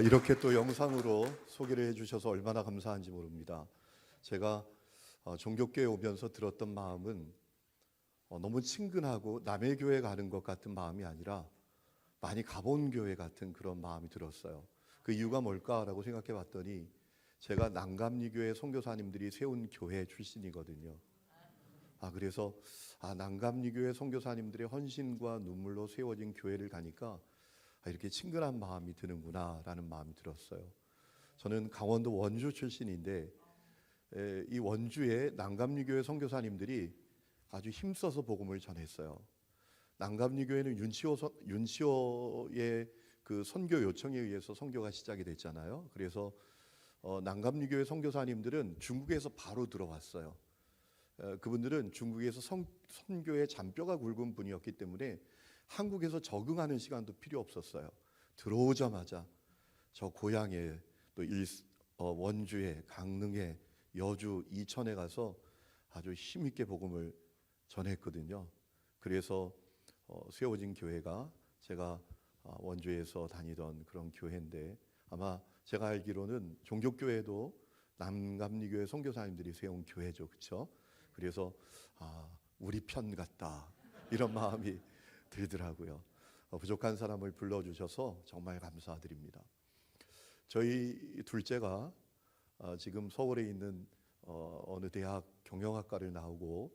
이렇게 또 영상으로 소개를 해주셔서 얼마나 감사한지 모릅니다. 제가 종교교회 오면서 들었던 마음은 너무 친근하고 남의 교회 가는 것 같은 마음이 아니라 많이 가본 교회 같은 그런 마음이 들었어요. 그 이유가 뭘까라고 생각해 봤더니 제가 난감리교회 선교사님들이 세운 교회 출신이거든요. 그래서 난감리교회 선교사님들의 헌신과 눈물로 세워진 교회를 가니까 이렇게 친근한 마음이 드는구나라는 마음이 들었어요. 저는 강원도 원주 출신인데 이 원주의 난감리교회 선교사님들이 아주 힘써서 복음을 전했어요. 난감리교회는 윤치호의 그 선교 요청에 의해서 선교가 시작이 됐잖아요. 그래서 난감리교회 선교사님들은 중국에서 바로 들어왔어요. 그분들은 중국에서 선교의 잔뼈가 굵은 분이었기 때문에 한국에서 적응하는 시간도 필요 없었어요. 들어오자마자 저 고향에 또 원주에, 강릉에, 여주, 이천에 가서 아주 힘있게 복음을 전했거든요. 그래서 세워진 교회가 제가 원주에서 다니던 그런 교회인데, 아마 제가 알기로는 종교교회도 난감리교회 선교사님들이 세운 교회죠, 그렇죠? 그래서 우리 편 같다 이런 마음이 들더라고요. 부족한 사람을 불러주셔서 정말 감사드립니다. 저희 둘째가 지금 서울에 있는 어느 대학 경영학과를 나오고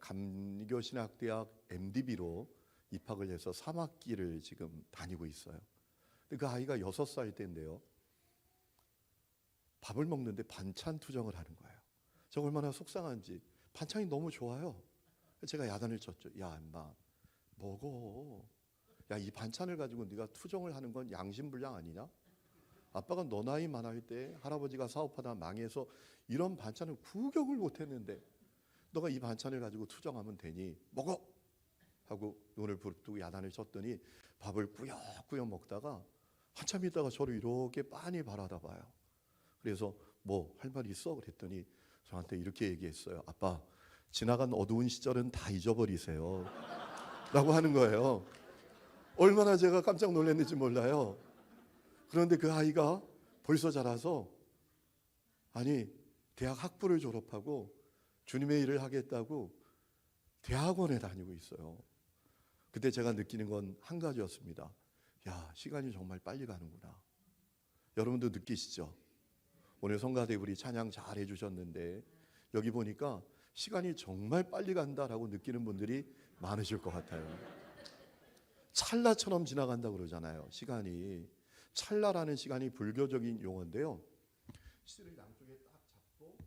감리교신학대학 MDB로 입학을 해서 3학기를 지금 다니고 있어요. 근데 그 아이가 6살 때인데요, 밥을 먹는데 반찬 투정을 하는 거예요. 저 얼마나 속상한지. 반찬이 너무 좋아요. 제가 야단을 쳤죠. 야, 인마 먹어. 야, 이 반찬을 가지고 네가 투정을 하는 건 양심불량 아니냐? 아빠가 너 나이 많을 때 할아버지가 사업하다 망해서 이런 반찬을 구경을 못했는데 너가 이 반찬을 가지고 투정하면 되니 먹어! 하고 눈을 부릅뜨고 야단을 쳤더니 밥을 꾸역꾸역 먹다가 한참 있다가 저를 이렇게 빤히 바라다봐요. 그래서 뭐 할 말 있어? 그랬더니 저한테 이렇게 얘기했어요. 아빠, 지나간 어두운 시절은 다 잊어버리세요 라고 하는 거예요. 얼마나 제가 깜짝 놀랐는지 몰라요. 그런데 그 아이가 벌써 자라서 대학 학부를 졸업하고 주님의 일을 하겠다고 대학원에 다니고 있어요. 그때 제가 느끼는 건 한 가지였습니다. 야, 시간이 정말 빨리 가는구나. 여러분도 느끼시죠? 오늘 성가대 우리 찬양 잘 해주셨는데 여기 보니까 시간이 정말 빨리 간다라고 느끼는 분들이 많으실 것 같아요. 찰나처럼 지나간다고 그러잖아요. 시간이. 찰나라는 시간이 불교적인 용어인데요, 실을 양쪽에 딱 잡고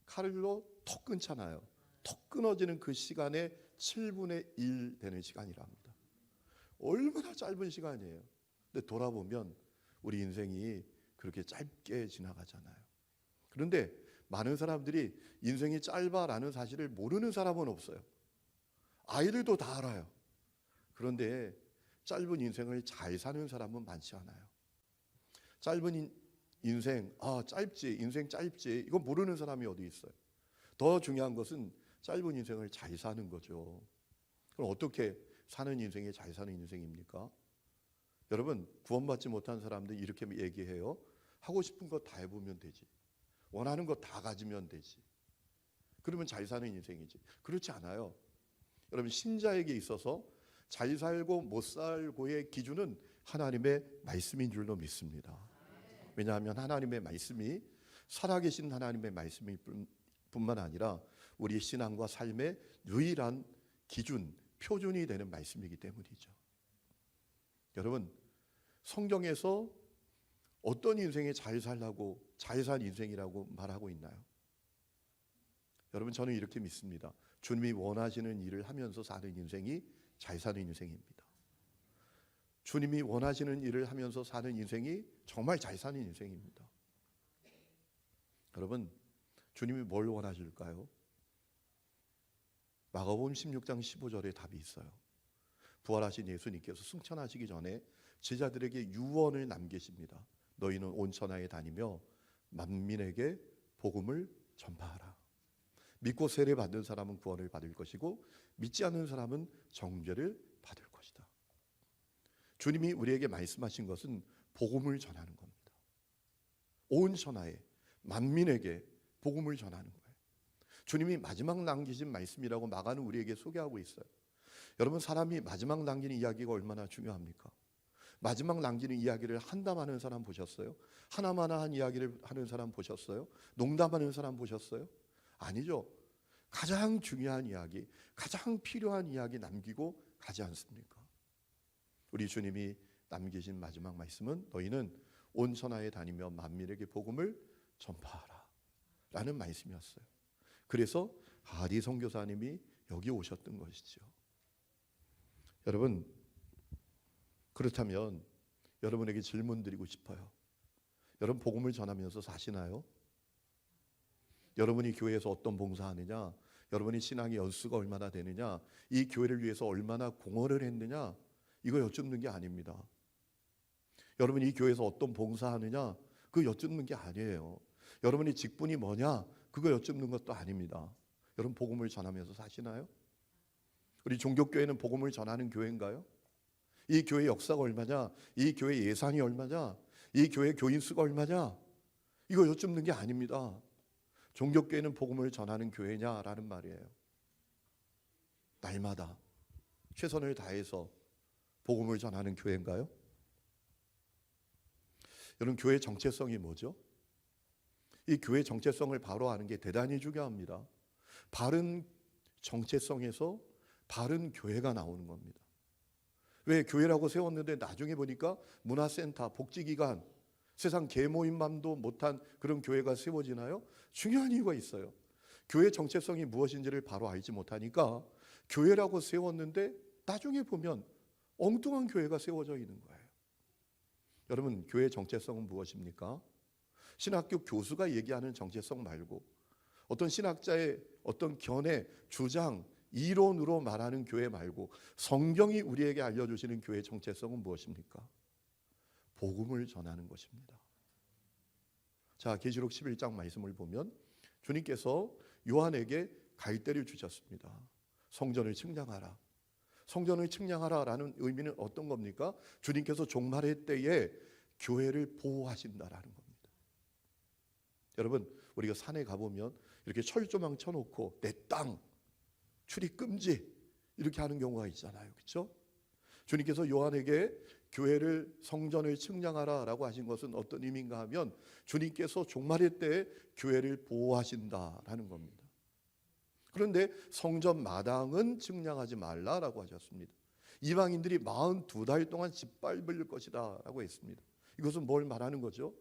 칼로 턱 끊잖아요. 턱 끊어지는 그 시간의 7분의 1 되는 시간이랍니다. 얼마나 짧은 시간이에요. 근데 돌아보면 우리 인생이 그렇게 짧게 지나가잖아요. 그런데 많은 사람들이 인생이 짧아라는 사실을 모르는 사람은 없어요. 아이들도 다 알아요. 그런데 짧은 인생을 잘 사는 사람은 많지 않아요. 짧은 인생, 짧지, 인생 짧지, 이거 모르는 사람이 어디 있어요. 더 중요한 것은 짧은 인생을 잘 사는 거죠. 그럼 어떻게 사는 인생이 잘 사는 인생입니까? 여러분, 구원받지 못한 사람들 이렇게 얘기해요. 하고 싶은 거 다 해보면 되지. 원하는 거 다 가지면 되지. 그러면 잘 사는 인생이지. 그렇지 않아요. 여러분, 신자에게 있어서 잘 살고 못 살고의 기준은 하나님의 말씀인 줄로 믿습니다. 왜냐하면 하나님의 말씀이 살아계신 하나님의 말씀일 뿐만 아니라 우리 신앙과 삶의 유일한 기준, 표준이 되는 말씀이기 때문이죠. 여러분, 성경에서 어떤 인생이 잘 살라고, 잘 산 인생이라고 말하고 있나요? 여러분, 저는 이렇게 믿습니다. 주님이 원하시는 일을 하면서 사는 인생이 잘 사는 인생입니다. 주님이 원하시는 일을 하면서 사는 인생이 정말 잘 사는 인생입니다. 여러분, 주님이 뭘 원하실까요? 마가복음 16장 15절에 답이 있어요. 부활하신 예수님께서 승천하시기 전에 제자들에게 유언을 남기십니다. 너희는 온 천하에 다니며 만민에게 복음을 전파하라. 믿고 세례 받는 사람은 구원을 받을 것이고 믿지 않는 사람은 정죄를 받을 것이다. 주님이 우리에게 말씀하신 것은 복음을 전하는 겁니다. 온 천하에 만민에게 복음을 전하는 거예요. 주님이 마지막 남기신 말씀이라고 마가는 우리에게 소개하고 있어요. 여러분, 사람이 마지막 남기는 이야기가 얼마나 중요합니까? 마지막 남기는 이야기를 한담하는 사람 보셨어요? 하나마나한 이야기를 하는 사람 보셨어요? 농담하는 사람 보셨어요? 아니죠. 가장 중요한 이야기, 가장 필요한 이야기 남기고 가지 않습니까? 우리 주님이 남기신 마지막 말씀은 너희는 온 천하에 다니며 만민에게 복음을 전파하라 라는 말씀이었어요. 그래서 하디 선교사님이 여기 오셨던 것이죠. 여러분, 그렇다면 여러분에게 질문 드리고 싶어요. 여러분, 복음을 전하면서 사시나요? 여러분이 교회에서 어떤 봉사하느냐, 여러분이 신앙의 연수가 얼마나 되느냐, 이 교회를 위해서 얼마나 공헌을 했느냐, 이거 여쭙는 게 아닙니다. 여러분이 이 교회에서 어떤 봉사하느냐, 그거 여쭙는 게 아니에요. 여러분이 직분이 뭐냐, 그거 여쭙는 것도 아닙니다. 여러분, 복음을 전하면서 사시나요? 우리 종교교회는 복음을 전하는 교회인가요? 이 교회 역사가 얼마냐, 이 교회 예산이 얼마냐, 이 교회 교인 수가 얼마냐, 이거 여쭙는 게 아닙니다. 종교교회는 복음을 전하는 교회냐라는 말이에요. 날마다 최선을 다해서 복음을 전하는 교회인가요? 여러분, 교회 정체성이 뭐죠? 이 교회 정체성을 바로 아는 게 대단히 중요합니다. 바른 정체성에서 바른 교회가 나오는 겁니다. 왜 교회라고 세웠는데 나중에 보니까 문화센터, 복지기관, 세상 계모임만도 못한 그런 교회가 세워지나요? 중요한 이유가 있어요. 교회 정체성이 무엇인지를 바로 알지 못하니까 교회라고 세웠는데 나중에 보면 엉뚱한 교회가 세워져 있는 거예요. 여러분, 교회 정체성은 무엇입니까? 신학교 교수가 얘기하는 정체성 말고 어떤 신학자의 어떤 견해, 주장, 이론으로 말하는 교회 말고 성경이 우리에게 알려주시는 교회의 정체성은 무엇입니까? 복음을 전하는 것입니다. 자, 계시록 11장 말씀을 보면 주님께서 요한에게 갈대를 주셨습니다. 성전을 측량하라. 성전을 측량하라라는 의미는 어떤 겁니까? 주님께서 종말의 때에 교회를 보호하신다라는 겁니다. 여러분, 우리가 산에 가보면 이렇게 철조망 쳐놓고 내 땅 출입 금지 이렇게 하는 경우가 있잖아요. 그렇죠? 주님께서 요한에게 교회를, 성전을 측량하라라고 하신 것은 어떤 의미인가 하면 주님께서 종말의 때에 교회를 보호하신다라는 겁니다. 그런데 성전 마당은 측량하지 말라라고 하셨습니다. 이방인들이 42달 동안 짓밟을 것이다 라고 했습니다. 이것은 뭘 말하는 거죠?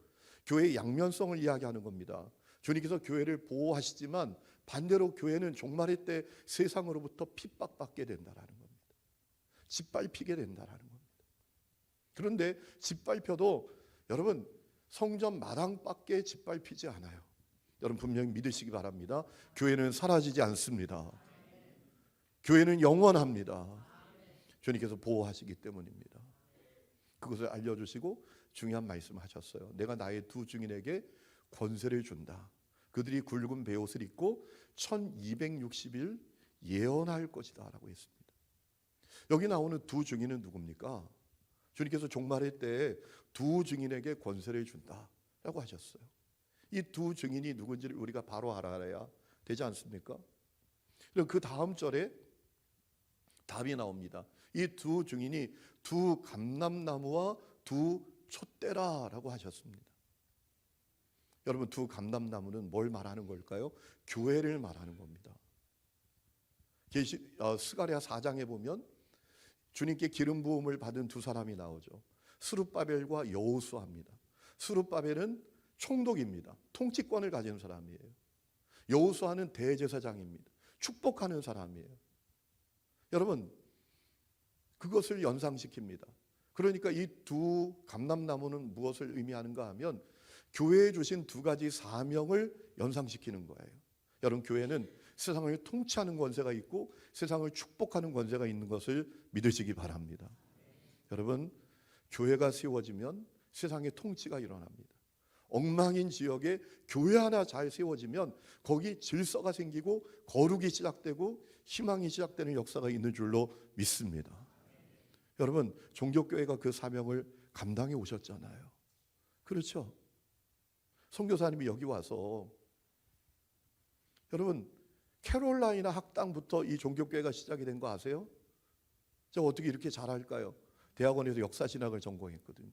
교회의 양면성을 이야기하는 겁니다. 주님께서 교회를 보호하시지만 반대로 교회는 종말의 때 세상으로부터 핍박받게 된다라는 겁니다. 짓밟히게 된다라는 겁니다. 그런데 짓밟혀도 여러분, 성전 마당밖에 짓밟히지 않아요. 여러분, 분명히 믿으시기 바랍니다. 교회는 사라지지 않습니다. 교회는 영원합니다. 주님께서 보호하시기 때문입니다. 그것을 알려주시고 중요한 말씀을 하셨어요. 내가 나의 두 증인에게 권세를 준다. 그들이 굵은 베옷을 입고 1260일 예언할 것이다 라고 했습니다. 여기 나오는 두 증인은 누굽니까? 주님께서 종말의 때에 두 증인에게 권세를 준다 라고 하셨어요. 이 두 증인이 누군지를 우리가 바로 알아야 되지 않습니까? 그럼 그 다음 절에 답이 나옵니다. 이 두 증인이 두 감람나무와 두 촛대라라고 하셨습니다. 여러분, 두 감람나무는 뭘 말하는 걸까요? 교회를 말하는 겁니다. 스가랴 4장에 보면 주님께 기름 부음을 받은 두 사람이 나오죠. 스룹바벨과 여호수아입니다. 스룹바벨은 총독입니다. 통치권을 가진 사람이에요. 여호수아는 대제사장입니다. 축복하는 사람이에요. 여러분, 그것을 연상시킵니다. 그러니까 이 두 감람나무는 무엇을 의미하는가 하면 교회에 주신 두 가지 사명을 연상시키는 거예요. 여러분, 교회는 세상을 통치하는 권세가 있고 세상을 축복하는 권세가 있는 것을 믿으시기 바랍니다. 여러분, 교회가 세워지면 세상의 통치가 일어납니다. 엉망인 지역에 교회 하나 잘 세워지면 거기 질서가 생기고 거룩이 시작되고 희망이 시작되는 역사가 있는 줄로 믿습니다. 여러분, 종교교회가 그 사명을 감당해 오셨잖아요. 그렇죠? 선교사님이 여기 와서 여러분 캐롤라이나 학당부터 이 종교교회가 시작이 된 거 아세요? 제가 어떻게 이렇게 잘할까요? 대학원에서 역사신학을 전공했거든요.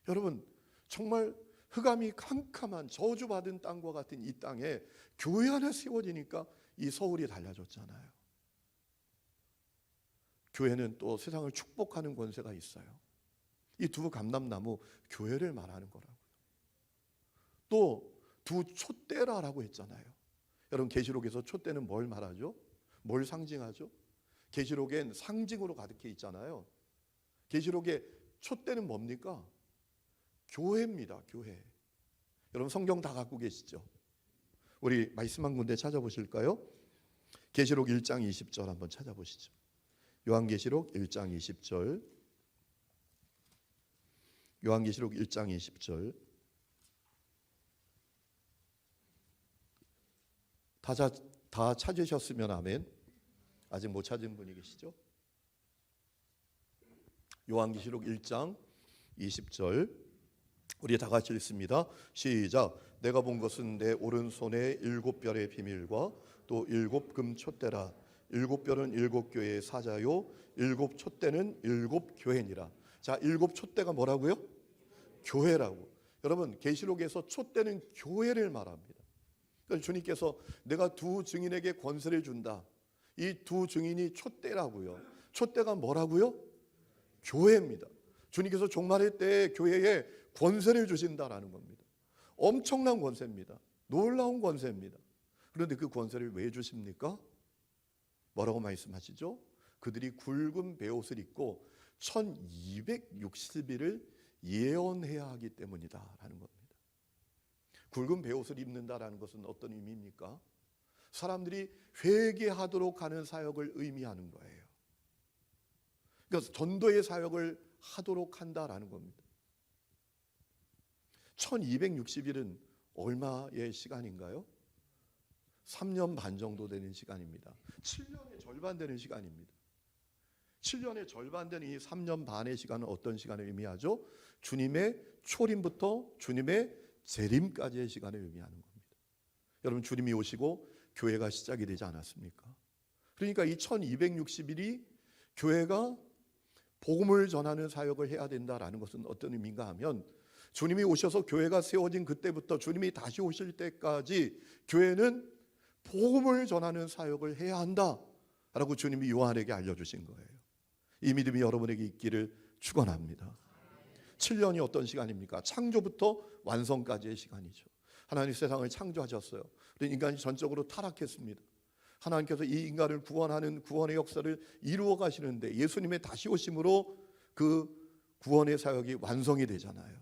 여러분 정말 흑암이 캄캄한 저주받은 땅과 같은 이 땅에 교회 하나 세워지니까 이 서울이 달라졌잖아요. 교회는 또 세상을 축복하는 권세가 있어요. 이 두 감람나무 교회를 말하는 거라고요. 또 두 촛대라라고 했잖아요. 여러분 계시록에서 촛대는 뭘 말하죠? 뭘 상징하죠? 계시록엔 상징으로 가득해 있잖아요. 계시록의 촛대는 뭡니까? 교회입니다. 교회. 여러분 성경 다 갖고 계시죠? 우리 말씀 한 군데 찾아보실까요? 계시록 1장 20절 한번 찾아보시죠. 요한계시록 1장 20절. 요한계시록 1장 20절. 다 찾으셨으면 아멘. 아직 못 찾은 분이 계시죠? 요한계시록 1장 20절. 우리 다 같이 읽습니다. 시작. 내가 본 것은 내 오른손에 7별의 비밀과 또 7금 촛대라. 7별은 7교회의 사자요 7촛대는 7교회니라. 자, 7촛대가 뭐라고요? 교회라고. 여러분 계시록에서 촛대는 교회를 말합니다. 그래서 주님께서 내가 두 증인에게 권세를 준다. 이 두 증인이 촛대라고요. 촛대가 뭐라고요? 교회입니다. 주님께서 종말의 때에 교회에 권세를 주신다라는 겁니다. 엄청난 권세입니다. 놀라운 권세입니다. 그런데 그 권세를 왜 주십니까? 뭐라고 말씀하시죠? 그들이 굵은 베옷을 입고 1260일을 예언해야 하기 때문이다라는 겁니다. 굵은 베옷을 입는다라는 것은 어떤 의미입니까? 사람들이 회개하도록 하는 사역을 의미하는 거예요. 그러니까 전도의 사역을 하도록 한다라는 겁니다. 1260일은 얼마의 시간인가요? 3년 반 정도 되는 시간입니다. 7년의 절반 되는 시간입니다. 7년의 절반 되는 이 3년 반의 시간은 어떤 시간을 의미하죠? 주님의 초림부터 주님의 재림까지의 시간을 의미하는 겁니다. 여러분 주님이 오시고 교회가 시작이 되지 않았습니까? 그러니까 이 1260일이 교회가 복음을 전하는 사역을 해야 된다라는 것은 어떤 의미인가 하면 주님이 오셔서 교회가 세워진 그때부터 주님이 다시 오실 때까지 교회는 복음을 전하는 사역을 해야 한다라고 주님이 요한에게 알려주신 거예요. 이 믿음이 여러분에게 있기를 축원합니다. 7년이 어떤 시간입니까? 창조부터 완성까지의 시간이죠. 하나님 세상을 창조하셨어요. 그런데 인간이 전적으로 타락했습니다. 하나님께서 이 인간을 구원하는 구원의 역사를 이루어 가시는데 예수님의 다시 오심으로 그 구원의 사역이 완성이 되잖아요.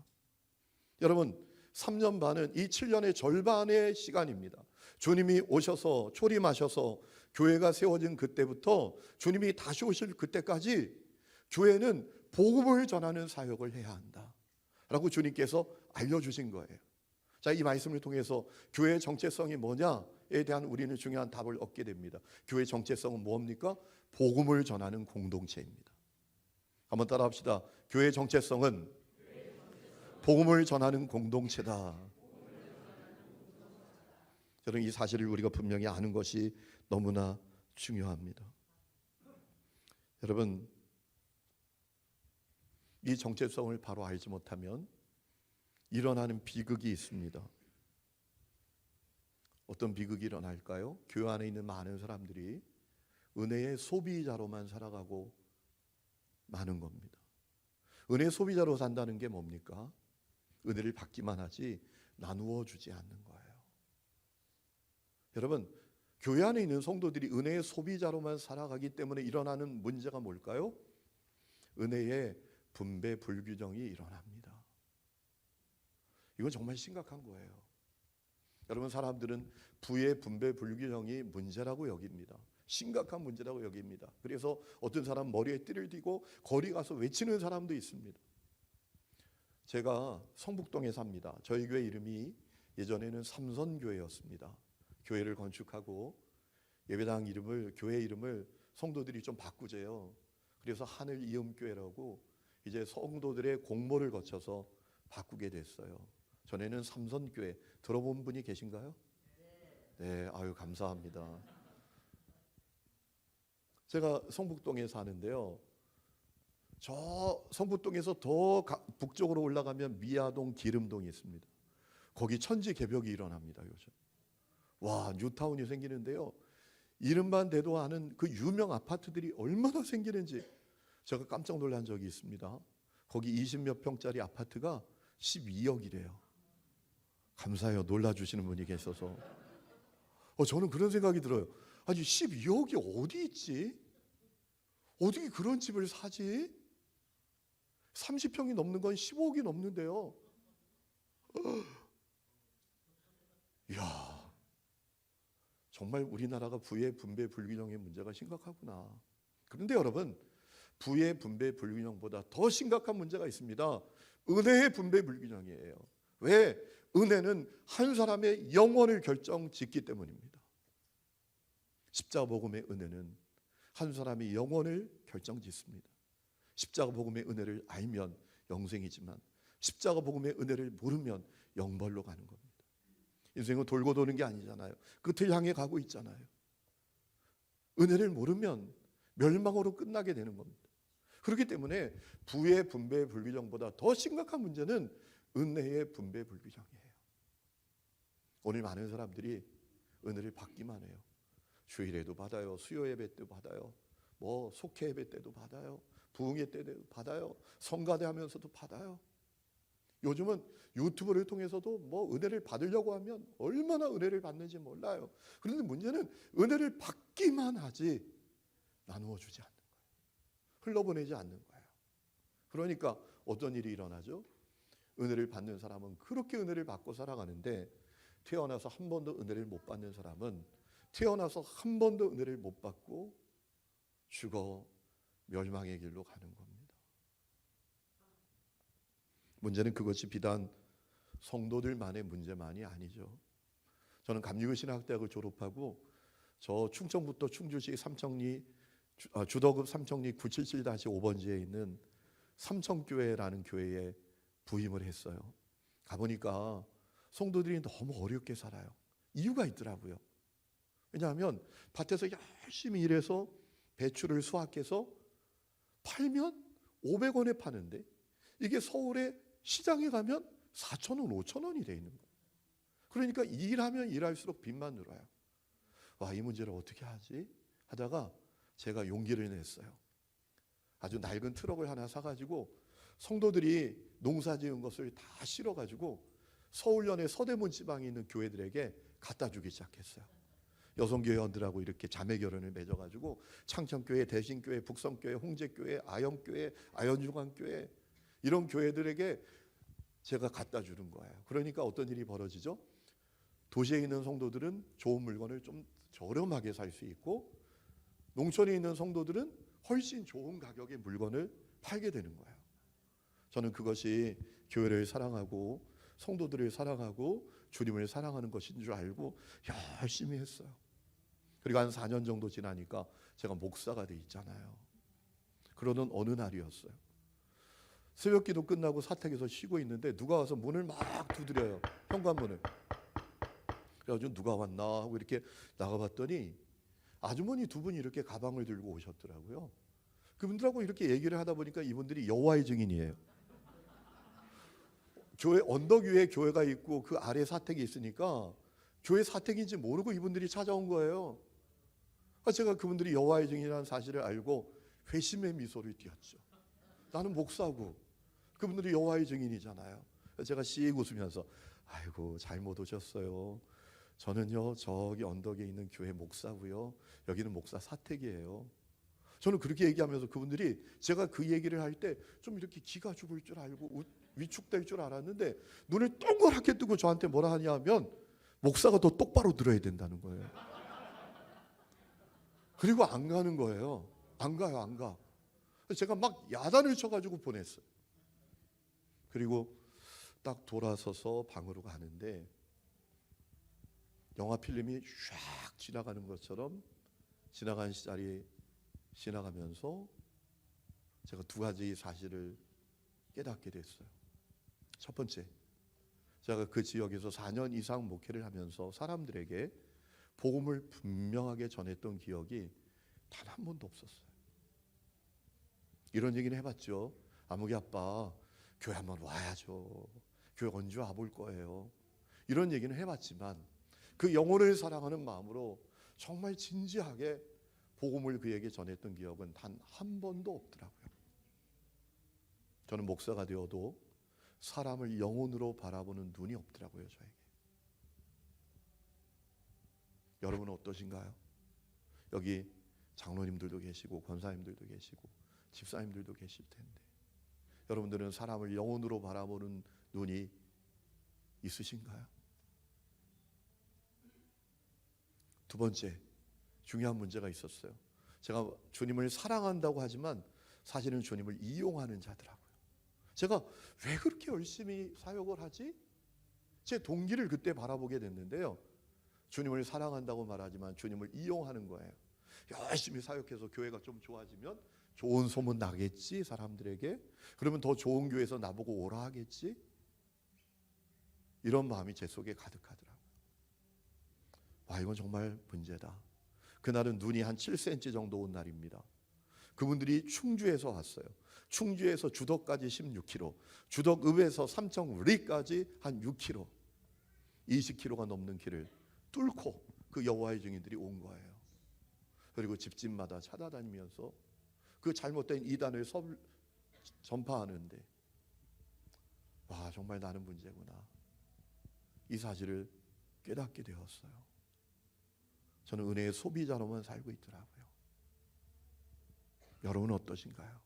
여러분 3년 반은 이 7년의 절반의 시간입니다. 주님이 오셔서 초림하셔서 교회가 세워진 그때부터 주님이 다시 오실 그때까지 교회는 복음을 전하는 사역을 해야 한다라고 주님께서 알려주신 거예요. 자, 이 말씀을 통해서 교회의 정체성이 뭐냐에 대한 우리는 중요한 답을 얻게 됩니다. 교회의 정체성은 뭡니까? 복음을 전하는 공동체입니다. 한번 따라합시다. 교회의 정체성은 복음을 전하는 공동체다. 저는 이 사실을 우리가 분명히 아는 것이 너무나 중요합니다. 여러분, 이 정체성을 바로 알지 못하면 일어나는 비극이 있습니다. 어떤 비극이 일어날까요? 교회 안에 있는 많은 사람들이 은혜의 소비자로만 살아가고 마는 겁니다. 은혜의 소비자로 산다는 게 뭡니까? 은혜를 받기만 하지 나누어 주지 않는 거예요. 여러분, 교회 안에 있는 성도들이 은혜의 소비자로만 살아가기 때문에 일어나는 문제가 뭘까요? 은혜의 분배 불균형이 일어납니다. 이건 정말 심각한 거예요. 여러분, 사람들은 부의 분배 불균형이 문제라고 여깁니다. 심각한 문제라고 여깁니다. 그래서 어떤 사람 머리에 띠를 띠고 거리 가서 외치는 사람도 있습니다. 제가 성북동에 삽니다. 저희 교회 이름이 예전에는 삼선교회였습니다. 교회를 건축하고 예배당 이름을, 교회 이름을 성도들이 좀 바꾸재요. 그래서 하늘이음교회라고 이제 성도들의 공모를 거쳐서 바꾸게 됐어요. 전에는 삼선교회 들어본 분이 계신가요? 네, 아유 감사합니다. 제가 성북동에 사는데요. 저 성북동에서 더 북쪽으로 올라가면 미아동, 기름동이 있습니다. 거기 천지개벽이 일어납니다. 요즘 와 뉴타운이 생기는데요. 이름만 대도 아는 그 유명 아파트들이 얼마나 생기는지 제가 깜짝 놀란 적이 있습니다. 거기 20몇 평짜리 아파트가 12억이래요. 감사해요. 놀라주시는 분이 계셔서. 저는 그런 생각이 들어요. 아니 12억이 어디 있지? 어떻게 그런 집을 사지? 30평이 넘는 건 15억이 넘는데요. 이야, 정말 우리나라가 부의 분배 불균형의 문제가 심각하구나. 그런데 여러분, 부의 분배 불균형보다 더 심각한 문제가 있습니다. 은혜의 분배 불균형이에요. 왜? 은혜는 한 사람의 영혼을 결정짓기 때문입니다. 십자가 복음의 은혜는 한 사람의 영혼을 결정짓습니다. 십자가 복음의 은혜를 알면 영생이지만 십자가 복음의 은혜를 모르면 영벌로 가는 겁니다. 인생은 돌고 도는 게 아니잖아요. 끝을 향해 가고 있잖아요. 은혜를 모르면 멸망으로 끝나게 되는 겁니다. 그렇기 때문에 부의 분배 불균형보다 더 심각한 문제는 은혜의 분배 불균형이에요. 오늘 많은 사람들이 은혜를 받기만 해요. 주일에도 받아요. 수요 예배 때도 받아요. 뭐 속회 예배 때도 받아요. 부흥회 때도 받아요. 성가대 하면서도 받아요. 요즘은 유튜브를 통해서도 뭐 은혜를 받으려고 하면 얼마나 은혜를 받는지 몰라요. 그런데 문제는 은혜를 받기만 하지 나누어 주지 않는 거예요. 흘러보내지 않는 거예요. 그러니까 어떤 일이 일어나죠? 은혜를 받는 사람은 그렇게 은혜를 받고 살아가는데 태어나서 한 번도 은혜를 못 받는 사람은 태어나서 한 번도 은혜를 못 받고 죽어 멸망의 길로 가는 겁니다. 문제는 그것이 비단 성도들만의 문제만이 아니죠. 저는 감리교신학대학을 졸업하고 저 충청북도 충주시 주덕읍 삼청리 977-5번지에 있는 삼청교회라는 교회에 부임을 했어요. 가보니까 성도들이 너무 어렵게 살아요. 이유가 있더라고요. 왜냐하면 밭에서 열심히 일해서 배추를 수확해서 팔면 500원에 파는데 이게 서울에 시장에 가면 4,000원, 5,000원이 돼 있는 거예요. 그러니까 일하면 일할수록 빚만 늘어요. 와, 이 문제를 어떻게 하지? 하다가 제가 용기를 냈어요. 아주 낡은 트럭을 하나 사가지고 성도들이 농사 지은 것을 다 실어가지고 서울연의 서대문 지방에 있는 교회들에게 갖다 주기 시작했어요. 여성교회원들하고 이렇게 자매 결혼을 맺어가지고 창천교회, 대신교회, 북성교회, 홍제교회, 아영교회, 아현중앙교회 이런 교회들에게 제가 갖다 주는 거예요. 그러니까 어떤 일이 벌어지죠? 도시에 있는 성도들은 좋은 물건을 좀 저렴하게 살 수 있고 농촌에 있는 성도들은 훨씬 좋은 가격의 물건을 팔게 되는 거예요. 저는 그것이 교회를 사랑하고 성도들을 사랑하고 주님을 사랑하는 것인 줄 알고 열심히 했어요. 그리고 한 4년 정도 지나니까 제가 목사가 돼 있잖아요. 그러던 어느 날이었어요. 새벽기도 끝나고 사택에서 쉬고 있는데 누가 와서 문을 막 두드려요. 현관문을. 그래가지고 누가 왔나 하고 이렇게 나가봤더니 아주머니 두 분이 이렇게 가방을 들고 오셨더라고요. 그분들하고 이렇게 얘기를 하다 보니까 이분들이 여호와의 증인이에요. 교회 언덕 위에 교회가 있고 그 아래 사택이 있으니까 교회 사택인지 모르고 이분들이 찾아온 거예요. 제가 그분들이 여호와의 증인이라는 사실을 알고 회심의 미소를 띄었죠. 나는 목사고 그분들이 여호와의 증인이잖아요. 제가 씩 웃으면서 아이고 잘못 오셨어요. 저는요 저기 언덕에 있는 교회 목사고요. 여기는 목사 사택이에요. 저는 그렇게 얘기하면서 그분들이 제가 그 얘기를 할 때 좀 이렇게 기가 죽을 줄 알고 위축될 줄 알았는데 눈을 동그랗게 뜨고 저한테 뭐라 하냐면 목사가 더 똑바로 들어야 된다는 거예요. 그리고 안 가는 거예요. 안 가요, 안 가. 제가 막 야단을 쳐가지고 보냈어요. 그리고 딱 돌아서서 방으로 가는데 영화 필름이 쫙 지나가는 것처럼 지나간 시절이 지나가면서 제가 두 가지 사실을 깨닫게 됐어요. 첫 번째, 제가 그 지역에서 4년 이상 목회를 하면서 사람들에게 복음을 분명하게 전했던 기억이 단 한 번도 없었어요. 이런 얘기는 해봤죠. 아무개 아빠, 교회 한번 와야죠. 교회 언제 와볼 거예요. 이런 얘기는 해봤지만 그 영혼을 사랑하는 마음으로 정말 진지하게 복음을 그에게 전했던 기억은 단 한 번도 없더라고요. 저는 목사가 되어도 사람을 영혼으로 바라보는 눈이 없더라고요, 저에게. 여러분은 어떠신가요? 여기 장로님들도 계시고 권사님들도 계시고 집사님들도 계실 텐데 여러분들은 사람을 영혼으로 바라보는 눈이 있으신가요? 두 번째, 중요한 문제가 있었어요. 제가 주님을 사랑한다고 하지만 사실은 주님을 이용하는 자더라고요. 제가 왜 그렇게 열심히 사역을 하지? 제 동기를 그때 바라보게 됐는데요. 주님을 사랑한다고 말하지만 주님을 이용하는 거예요. 열심히 사역해서 교회가 좀 좋아지면 좋은 소문 나겠지, 사람들에게. 그러면 더 좋은 교회에서 나보고 오라 하겠지. 이런 마음이 제 속에 가득하더라고요. 와, 이건 정말 문제다. 그날은 눈이 한 7cm 정도 온 날입니다. 그분들이 충주에서 왔어요. 충주에서 주덕까지 16km, 주덕읍에서 삼청리까지 한 6km, 20km가 넘는 길을 뚫고 그 여호와의 증인들이 온 거예요. 그리고 집집마다 찾아다니면서 그 잘못된 이단을 전파하는데, 와, 정말 나는 문제구나, 이 사실을 깨닫게 되었어요. 저는 은혜의 소비자로만 살고 있더라고요. 여러분은 어떠신가요?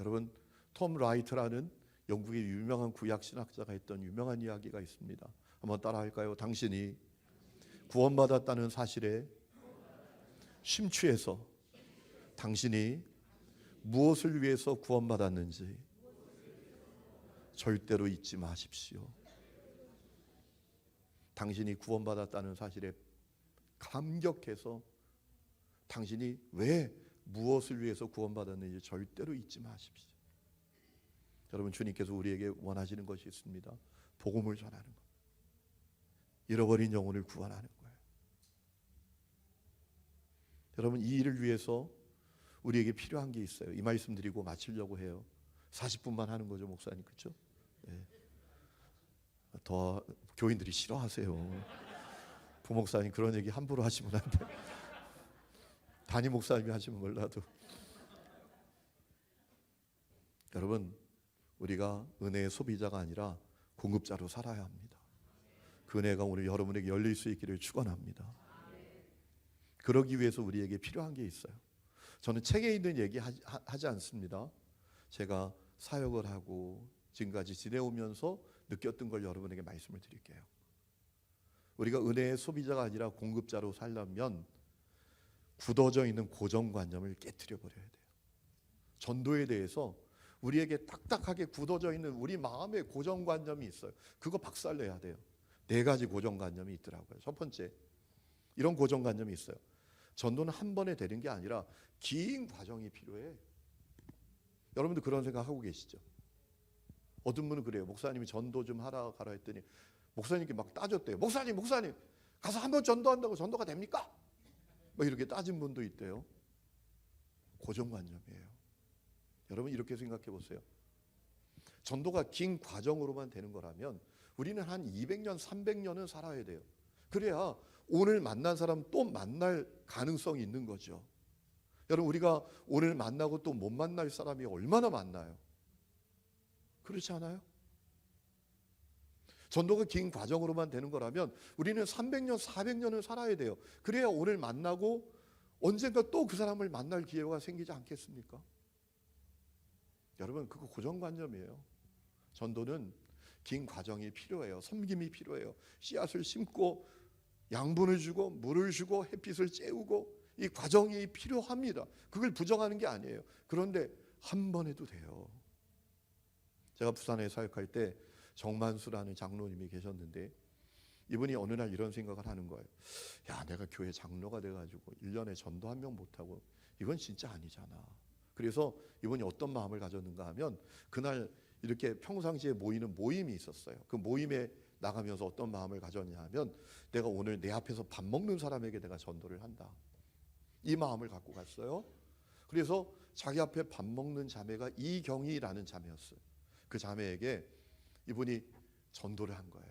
여러분, 톰 라이트라는 영국의 유명한 구약 신학자가 했던 유명한 이야기가 있습니다. 한번 따라할까요? 당신이 구원받았다는 사실에 심취해서 당신이 무엇을 위해서 구원받았는지 절대로 잊지 마십시오. 당신이 구원받았다는 사실에 감격해서 당신이 왜 무엇을 위해서 구원받았는지 절대로 잊지 마십시오. 여러분, 주님께서 우리에게 원하시는 것이 있습니다. 복음을 전하는 것, 잃어버린 영혼을 구원하는 거예요. 여러분, 이 일을 위해서 우리에게 필요한 게 있어요. 이 말씀 드리고 마치려고 해요. 40분만 하는 거죠, 목사님, 그렇죠? 네. 더 교인들이 싫어하세요. 부목사님 그런 얘기 함부로 하시면 안 돼요. 담임 목사님이 하시면 몰라도. 여러분, 우리가 은혜의 소비자가 아니라 공급자로 살아야 합니다. 그 은혜가 오늘 여러분에게 열릴 수 있기를 축원합니다. 그러기 위해서 우리에게 필요한 게 있어요. 저는 책에 있는 얘기 하지 않습니다. 제가 사역을 하고 지금까지 지내오면서 느꼈던 걸 여러분에게 말씀을 드릴게요. 우리가 은혜의 소비자가 아니라 공급자로 살려면 굳어져 있는 고정관념을 깨트려 버려야 돼요. 전도에 대해서 우리에게 딱딱하게 굳어져 있는 우리 마음의 고정관념이 있어요. 그거 박살내야 돼요. 4가지 고정관념이 있더라고요. 첫 번째, 이런 고정관념이 있어요. 전도는 한 번에 되는 게 아니라 긴 과정이 필요해. 여러분도 그런 생각하고 계시죠? 어떤 분은 그래요. 목사님이 전도 좀 하라 가라 했더니 목사님께 막 따졌대요. 목사님 가서 한 번 전도한다고 전도가 됩니까? 뭐 이렇게 따진 분도 있대요. 고정관념이에요. 여러분, 이렇게 생각해 보세요. 전도가 긴 과정으로만 되는 거라면 우리는 한 200년, 300년은 살아야 돼요. 그래야 오늘 만난 사람 또 만날 가능성이 있는 거죠. 여러분, 우리가 오늘 만나고 또 못 만날 사람이 얼마나 많나요? 그렇지 않아요? 전도가 긴 과정으로만 되는 거라면 우리는 300년, 400년을 살아야 돼요. 그래야 오늘 만나고 언젠가 또 그 사람을 만날 기회가 생기지 않겠습니까? 여러분, 그거 고정관념이에요. 전도는 긴 과정이 필요해요. 섬김이 필요해요. 씨앗을 심고 양분을 주고 물을 주고 햇빛을 쬐우고 이 과정이 필요합니다. 그걸 부정하는 게 아니에요. 그런데 한 번 해도 돼요. 제가 부산에 사역할 때 정만수라는 장로님이 계셨는데 이분이 어느 날 이런 생각을 하는 거예요. 야, 내가 교회 장로가 돼가지고 1년에 전도 한 명 못하고 이건 진짜 아니잖아. 그래서 이분이 어떤 마음을 가졌는가 하면 그날 이렇게 평상시에 모이는 모임이 있었어요. 그 모임에 나가면서 어떤 마음을 가졌냐 하면 내가 오늘 내 앞에서 밥 먹는 사람에게 내가 전도를 한다. 이 마음을 갖고 갔어요. 그래서 자기 앞에 밥 먹는 자매가 이경희라는 자매였어요. 그 자매에게 이분이 전도를 한 거예요.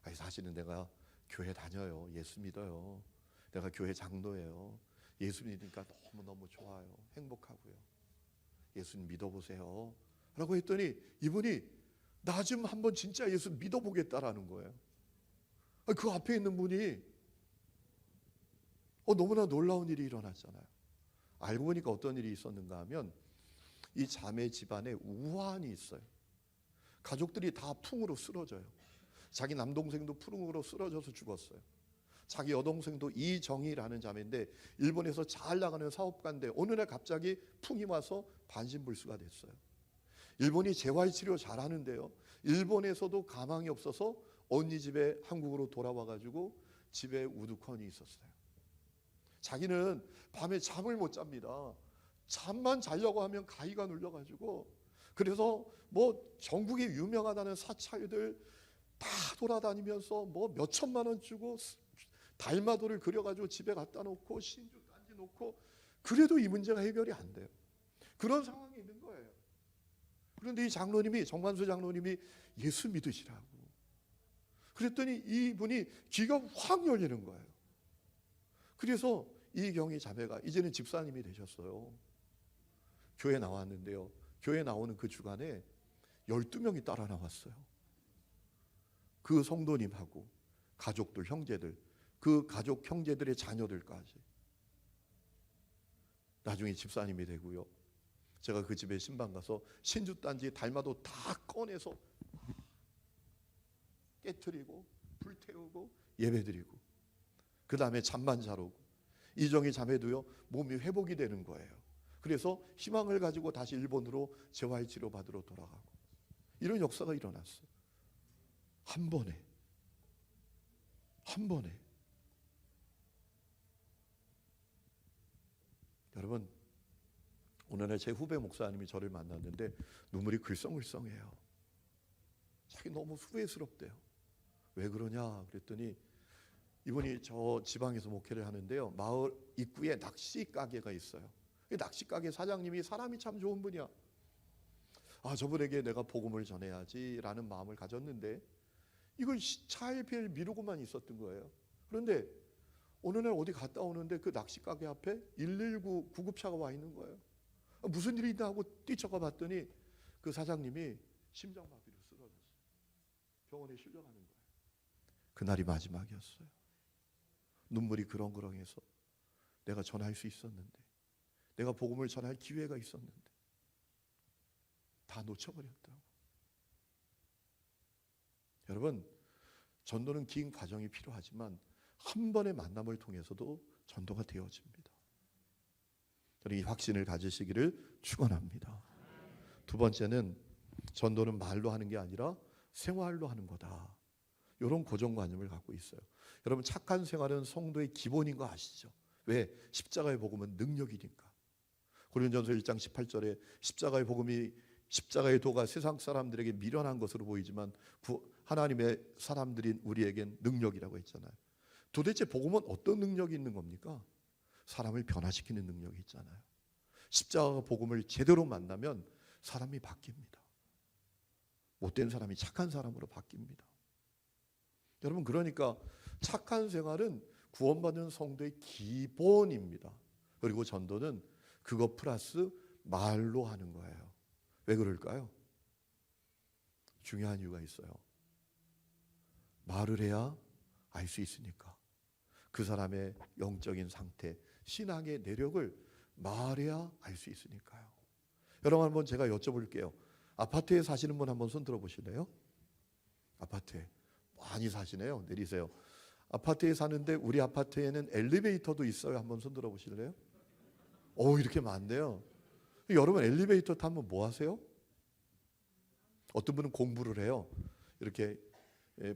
아니, 사실은 내가 교회 다녀요. 예수 믿어요. 내가 교회 장로예요. 예수 믿으니까 너무너무 좋아요. 행복하고요. 예수님 믿어보세요. 라고 했더니 이분이 나 좀 한번 진짜 예수 믿어보겠다라는 거예요. 그 앞에 있는 분이 너무나 놀라운 일이 일어났잖아요. 알고 보니까 어떤 일이 있었는가 하면 이 자매 집안에 우환이 있어요. 가족들이 다 풍으로 쓰러져요. 자기 남동생도 풍으로 쓰러져서 죽었어요. 자기 여동생도 이정희라는 자매인데 일본에서 잘 나가는 사업가인데 어느 날 갑자기 풍이 와서 반신불수가 됐어요. 일본이 재활치료 잘하는데요. 일본에서도 가망이 없어서 언니 집에 한국으로 돌아와가지고 집에 우두커니 있었어요. 자기는 밤에 잠을 못 잡니다. 잠만 자려고 하면 가위가 눌려가지고 그래서 뭐 전국에 유명하다는 사찰들 다 돌아다니면서 뭐 몇 천만 원 주고 달마도를 그려가지고 집에 갖다 놓고 신주 딴지 놓고 그래도 이 문제가 해결이 안 돼요. 그런 상황이 있는 거예요. 그런데 이 장로님이 정관수 장로님이 예수 믿으시라고 그랬더니 이분이 귀가 확 열리는 거예요. 그래서 이경희 자매가 이제는 집사님이 되셨어요. 교회 나왔는데요. 교회 나오는 그 주간에 12명이 따라 나왔어요. 그 성도님하고 가족들, 형제들, 그 가족 형제들의 자녀들까지. 나중에 집사님이 되고요. 제가 그 집에 신방 가서 신주단지 달마도 다 꺼내서 깨트리고 불태우고 예배드리고 그 다음에 잠만 자러 오고 이정희 자매도요 몸이 회복이 되는 거예요. 그래서 희망을 가지고 다시 일본으로 재활치료 받으러 돌아가고 이런 역사가 일어났어요. 한 번에 여러분 오늘날 제 후배 목사님이 저를 만났는데 눈물이 글썽글썽해요. 자기 너무 후회스럽대요. 왜 그러냐 그랬더니 이분이 저 지방에서 목회를 하는데요. 마을 입구에 낚시 가게가 있어요. 낚시 가게 사장님이 사람이 참 좋은 분이야. 저분에게 내가 복음을 전해야지라는 마음을 가졌는데 이걸 차일피일 미루고만 있었던 거예요. 그런데 어느 날 어디 갔다 오는데 그 낚시 가게 앞에 119 구급차가 와 있는 거예요. 무슨 일이 있나 하고 뛰쳐가 봤더니 그 사장님이 심장마비로 쓰러졌어요. 병원에 실려가는 거예요. 그날이 마지막이었어요. 눈물이 그렁그렁해서 내가 전할 수 있었는데 내가 복음을 전할 기회가 있었는데 다 놓쳐버렸다고. 여러분 전도는 긴 과정이 필요하지만 한 번의 만남을 통해서도 전도가 되어집니다. 저는 이 확신을 가지시기를 축원합니다. 두 번째는 전도는 말로 하는 게 아니라 생활로 하는 거다. 이런 고정관념을 갖고 있어요. 여러분 착한 생활은 성도의 기본인 거 아시죠? 왜? 십자가의 복음은 능력이니까. 고린도전서 1장 18절에 십자가의 복음이 십자가의 도가 세상 사람들에게 미련한 것으로 보이지만 하나님의 사람들인 우리에겐 능력이라고 했잖아요. 도대체 복음은 어떤 능력이 있는 겁니까? 사람을 변화시키는 능력이 있잖아요. 십자가 복음을 제대로 만나면 사람이 바뀝니다. 못된 사람이 착한 사람으로 바뀝니다. 여러분 그러니까 착한 생활은 구원받는 성도의 기본입니다. 그리고 전도는 그것 플러스 말로 하는 거예요. 왜 그럴까요? 중요한 이유가 있어요. 말을 해야 알 수 있으니까. 그 사람의 영적인 상태, 신앙의 내력을 말해야 알 수 있으니까요. 여러분 한번 제가 여쭤볼게요. 아파트에 사시는 분 한번 손 들어보실래요? 아파트에 많이 사시네요. 내리세요. 아파트에 사는데 우리 아파트에는 엘리베이터도 있어요. 한번 손 들어보실래요? 이렇게 많네요. 여러분 엘리베이터 타면 뭐 하세요? 어떤 분은 공부를 해요. 이렇게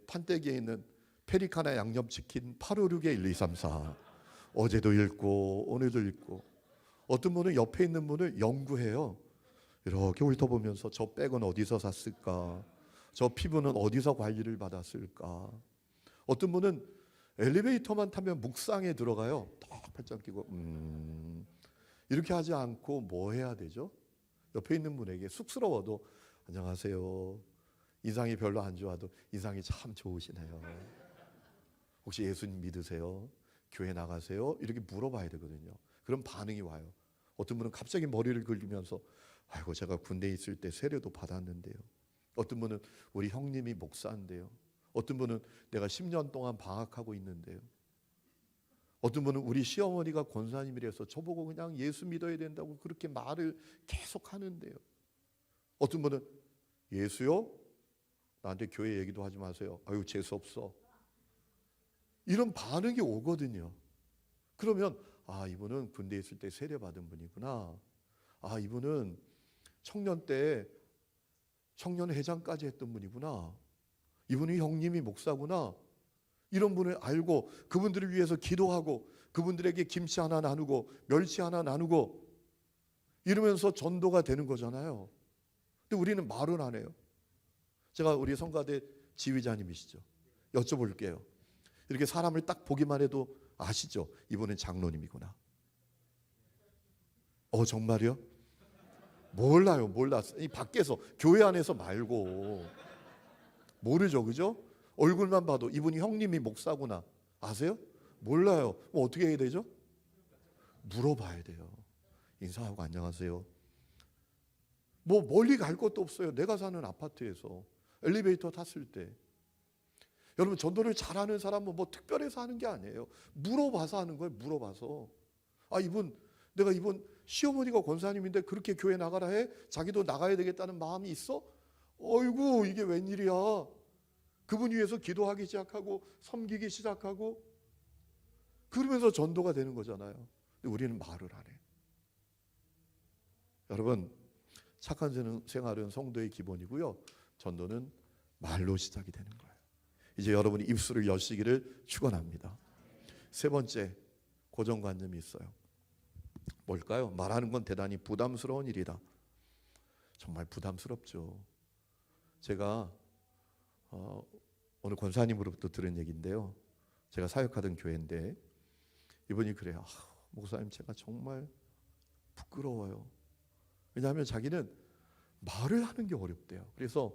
판때기에 있는 페리카나 양념치킨 856에 1, 2, 3, 4 어제도 읽고 오늘도 읽고 어떤 분은 옆에 있는 분을 연구해요. 이렇게 훑어보면서 저 백은 어디서 샀을까? 저 피부는 어디서 관리를 받았을까? 어떤 분은 엘리베이터만 타면 묵상에 들어가요. 딱 팔짱 끼고 이렇게 하지 않고 뭐 해야 되죠? 옆에 있는 분에게 쑥스러워도 안녕하세요. 인상이 별로 안 좋아도 인상이 참 좋으시네요. 혹시 예수님 믿으세요? 교회 나가세요? 이렇게 물어봐야 되거든요. 그럼 반응이 와요. 어떤 분은 갑자기 머리를 긁으면서 아이고 제가 군대에 있을 때 세례도 받았는데요. 어떤 분은 우리 형님이 목사인데요. 어떤 분은 내가 10년 동안 방학하고 있는데요. 어떤 분은 우리 시어머니가 권사님이라서 저보고 그냥 예수 믿어야 된다고 그렇게 말을 계속 하는데요. 어떤 분은 예수요? 나한테 교회 얘기도 하지 마세요. 아유 재수 없어. 이런 반응이 오거든요. 그러면 아 이분은 군대에 있을 때 세례 받은 분이구나. 아 이분은 청년 때 청년회장까지 했던 분이구나. 이분이 형님이 목사구나. 이런 분을 알고 그분들을 위해서 기도하고 그분들에게 김치 하나 나누고 멸치 하나 나누고 이러면서 전도가 되는 거잖아요. 근데 우리는 말은 안 해요. 제가 우리 성가대 지휘자님이시죠. 여쭤볼게요. 이렇게 사람을 딱 보기만 해도 아시죠? 이분은 장로님이구나. 정말요? 몰라요. 몰랐어. 이 밖에서 교회 안에서 말고 모르죠, 그죠? 얼굴만 봐도 이분이 형님이 목사구나. 아세요? 몰라요. 뭐 어떻게 해야 되죠? 물어봐야 돼요. 인사하고 안녕하세요. 뭐 멀리 갈 것도 없어요. 내가 사는 아파트에서 엘리베이터 탔을 때. 여러분 전도를 잘하는 사람은 뭐 특별해서 하는 게 아니에요. 물어봐서 하는 거예요. 물어봐서. 아 내가 이분 시어머니가 권사님인데 그렇게 교회 나가라 해? 자기도 나가야 되겠다는 마음이 있어? 어이구 이게 웬일이야. 그분 위해서 기도하기 시작하고 섬기기 시작하고 그러면서 전도가 되는 거잖아요. 근데 우리는 말을 안 해. 여러분 착한 생활은 성도의 기본이고요. 전도는 말로 시작이 되는 거예요. 이제 여러분이 입술을 여시기를 축원합니다. 세 번째 고정관념이 있어요. 뭘까요? 말하는 건 대단히 부담스러운 일이다. 정말 부담스럽죠. 제가 오늘 권사님으로부터 들은 얘기인데요. 제가 사역하던 교회인데 이분이 그래요. 목사님 제가 정말 부끄러워요. 왜냐하면 자기는 말을 하는 게 어렵대요. 그래서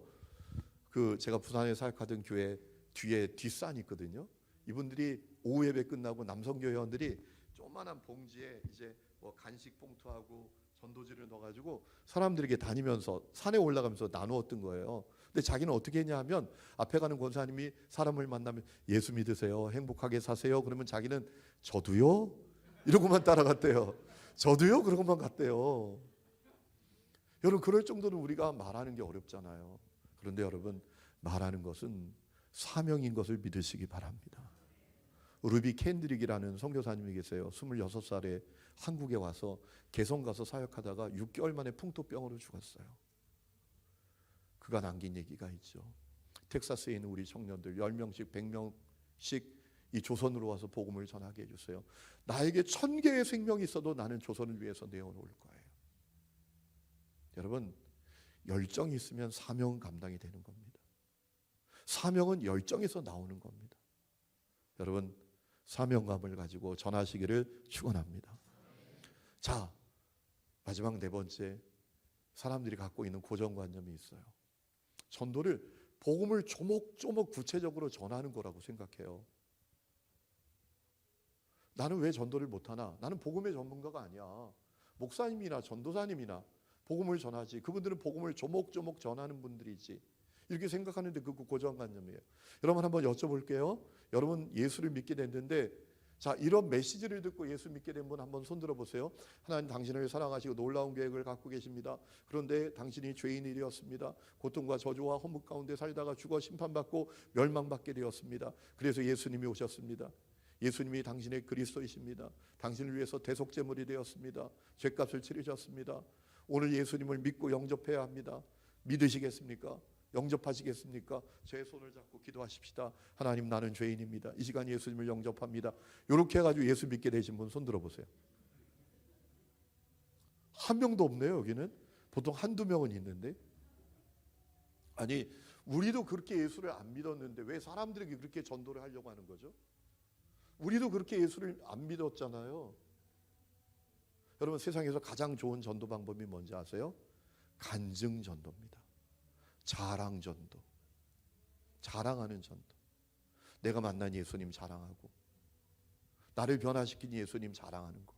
제가 부산에 사역하던 교회 뒤에 뒷산이 있거든요. 이분들이 오후 예배 끝나고 남성교회 회원들이 조그만한 봉지에 이제 뭐 간식 봉투하고 전도지를 넣어가지고 사람들에게 다니면서 산에 올라가면서 나누었던 거예요. 근데 자기는 어떻게 했냐 하면 앞에 가는 권사님이 사람을 만나면 예수 믿으세요, 행복하게 사세요. 그러면 자기는 저도요? 이러고만 따라갔대요. 저도요? 그러고만 갔대요. 여러분 그럴 정도는 우리가 말하는 게 어렵잖아요. 그런데 여러분 말하는 것은 사명인 것을 믿으시기 바랍니다. 루비 캔드릭이라는 선교사님이 계세요. 26살에 한국에 와서 개성 가서 사역하다가 6개월 만에 풍토병으로 죽었어요. 그가 남긴 얘기가 있죠. 텍사스에 있는 우리 청년들 10명씩 100명씩 이 조선으로 와서 복음을 전하게 해주세요. 나에게 1000개의 생명이 있어도 나는 조선을 위해서 내어놓을 거예요. 여러분 열정이 있으면 사명은 감당이 되는 겁니다. 사명은 열정에서 나오는 겁니다. 여러분 사명감을 가지고 전하시기를 축원합니다. 자 마지막 네 번째 사람들이 갖고 있는 고정관념이 있어요. 전도를 복음을 조목조목 구체적으로 전하는 거라고 생각해요. 나는 왜 전도를 못하나? 나는 복음의 전문가가 아니야. 목사님이나 전도사님이나 복음을 전하지. 그분들은 복음을 조목조목 전하는 분들이지. 이렇게 생각하는데 그 고정관념이에요. 여러분 한번 여쭤볼게요. 여러분 예수를 믿게 됐는데 자 이런 메시지를 듣고 예수 믿게 된 분 한번 손들어 보세요. 하나님 당신을 사랑하시고 놀라운 계획을 갖고 계십니다. 그런데 당신이 죄인이 되었습니다. 고통과 저주와 허물 가운데 살다가 죽어 심판받고 멸망받게 되었습니다. 그래서 예수님이 오셨습니다. 예수님이 당신의 그리스도이십니다. 당신을 위해서 대속제물이 되었습니다. 죄값을 치르셨습니다. 오늘 예수님을 믿고 영접해야 합니다. 믿으시겠습니까? 영접하시겠습니까? 제 손을 잡고 기도하십시다. 하나님 나는 죄인입니다. 이 시간 예수님을 영접합니다. 이렇게 해가지고 예수 믿게 되신 분 손 들어보세요. 한 명도 없네요. 여기는 보통 한두 명은 있는데, 아니 우리도 그렇게 예수를 안 믿었는데 왜 사람들에게 그렇게 전도를 하려고 하는 거죠? 우리도 그렇게 예수를 안 믿었잖아요. 여러분, 세상에서 가장 좋은 전도 방법이 뭔지 아세요? 간증 전도입니다. 자랑 전도, 자랑하는 전도. 내가 만난 예수님 자랑하고, 나를 변화시킨 예수님 자랑하는 거.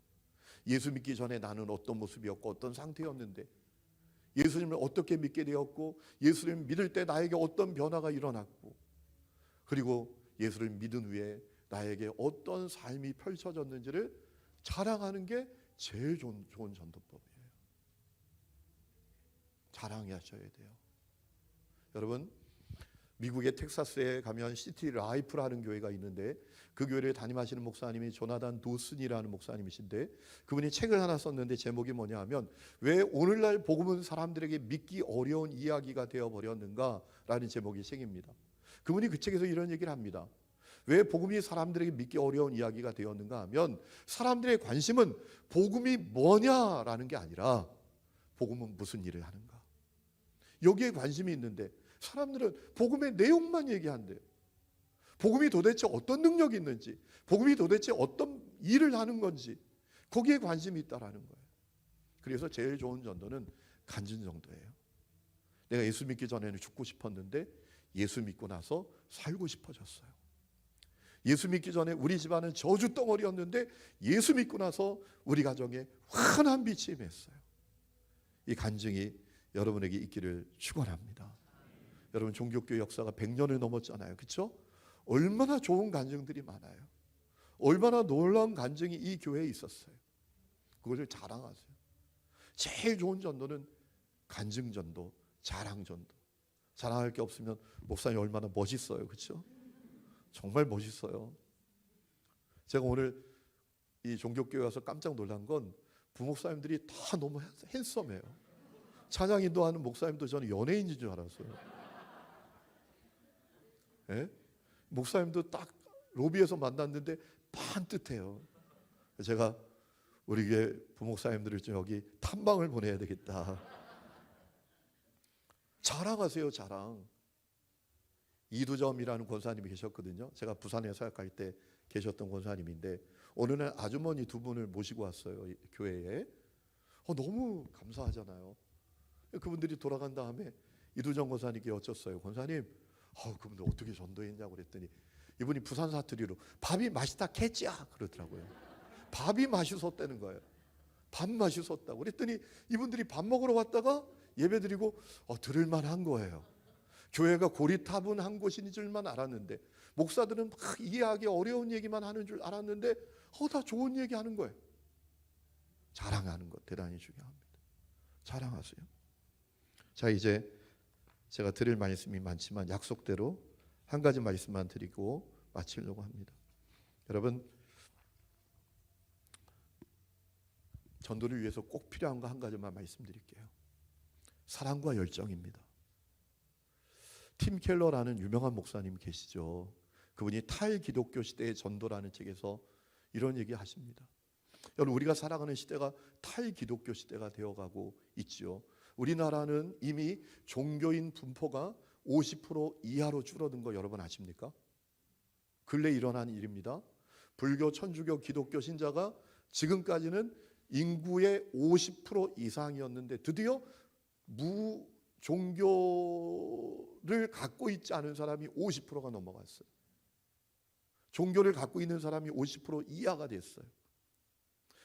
예수 믿기 전에 나는 어떤 모습이었고 어떤 상태였는데 예수님을 어떻게 믿게 되었고, 예수님을 믿을 때 나에게 어떤 변화가 일어났고, 그리고 예수를 믿은 후에 나에게 어떤 삶이 펼쳐졌는지를 자랑하는 게 제일 좋은 전도법이에요. 자랑하셔야 돼요. 여러분, 미국의 텍사스에 가면 시티 라이프라는 교회가 있는데, 그 교회를 담임하시는 목사님이 조나단 도슨이라는 목사님이신데, 그분이 책을 하나 썼는데 제목이 뭐냐 하면 왜 오늘날 복음은 사람들에게 믿기 어려운 이야기가 되어버렸는가 라는 제목의 책입니다. 그분이 그 책에서 이런 얘기를 합니다. 왜 복음이 사람들에게 믿기 어려운 이야기가 되었는가 하면, 사람들의 관심은 복음이 뭐냐라는 게 아니라 복음은 무슨 일을 하는가, 여기에 관심이 있는데 사람들은 복음의 내용만 얘기한대요. 복음이 도대체 어떤 능력이 있는지, 복음이 도대체 어떤 일을 하는 건지, 거기에 관심이 있다라는 거예요. 그래서 제일 좋은 전도는 간증 전도예요. 내가 예수 믿기 전에는 죽고 싶었는데 예수 믿고 나서 살고 싶어졌어요. 예수 믿기 전에 우리 집안은 저주 덩어리였는데 예수 믿고 나서 우리 가정에 환한 빛이 임했어요. 이 간증이 여러분에게 있기를 축원합니다. 여러분, 종교교회 역사가 100년을 넘었잖아요. 그렇죠? 얼마나 좋은 간증들이 많아요. 얼마나 놀라운 간증이 이 교회에 있었어요. 그것을 자랑하세요. 제일 좋은 전도는 간증 전도, 자랑 전도. 자랑할 게 없으면 목사님 얼마나 멋있어요. 그렇죠? 정말 멋있어요. 제가 오늘 이 종교교회 와서 깜짝 놀란 건 부목사님들이 다 너무 핸섬해요. 찬양 인도하는 목사님도 저는 연예인인 줄 알았어요. 예? 목사님도 딱 로비에서 만났는데 반듯해요. 제가 우리 교회 부목사님들을 좀 여기 탐방을 보내야 되겠다. 자랑하세요, 자랑. 이두점이라는 권사님이 계셨거든요. 제가 부산에 사역할 때 계셨던 권사님인데, 어느 날 아주머니 두 분을 모시고 왔어요, 교회에. 너무 감사하잖아요. 그분들이 돌아간 다음에 이두점 권사님께 여쭸어요. 권사님, 그분들 어떻게 전도했냐고 그랬더니 이분이 부산 사투리로 밥이 맛있다 캐지야 그러더라고요. 밥이 맛있었다는 거예요. 밥 맛있었다고 그랬더니 이분들이 밥 먹으러 왔다가 예배 드리고 들을만한 거예요. 교회가 고리타분한 곳인 줄만 알았는데, 목사들은 막 이해하기 어려운 얘기만 하는 줄 알았는데 다 좋은 얘기 하는 거예요. 자랑하는 것 대단히 중요합니다. 자랑하세요. 자, 이제 제가 드릴 말씀이 많지만 약속대로 한 가지 말씀만 드리고 마치려고 합니다. 여러분, 전도를 위해서 꼭 필요한 거 한 가지만 말씀드릴게요. 사랑과 열정입니다. 팀 켈러라는 유명한 목사님 계시죠. 그분이 탈기독교 시대의 전도라는 책에서 이런 얘기 하십니다. 여러분, 우리가 살아가는 시대가 탈기독교 시대가 되어가고 있죠. 우리나라는 이미 종교인 분포가 50% 이하로 줄어든 거 여러분 아십니까? 근래 일어난 일입니다. 불교, 천주교, 기독교 신자가 지금까지는 인구의 50% 이상이었는데 드디어 무종교를 갖고 있지 않은 사람이 50%가 넘어갔어요. 종교를 갖고 있는 사람이 50% 이하가 됐어요.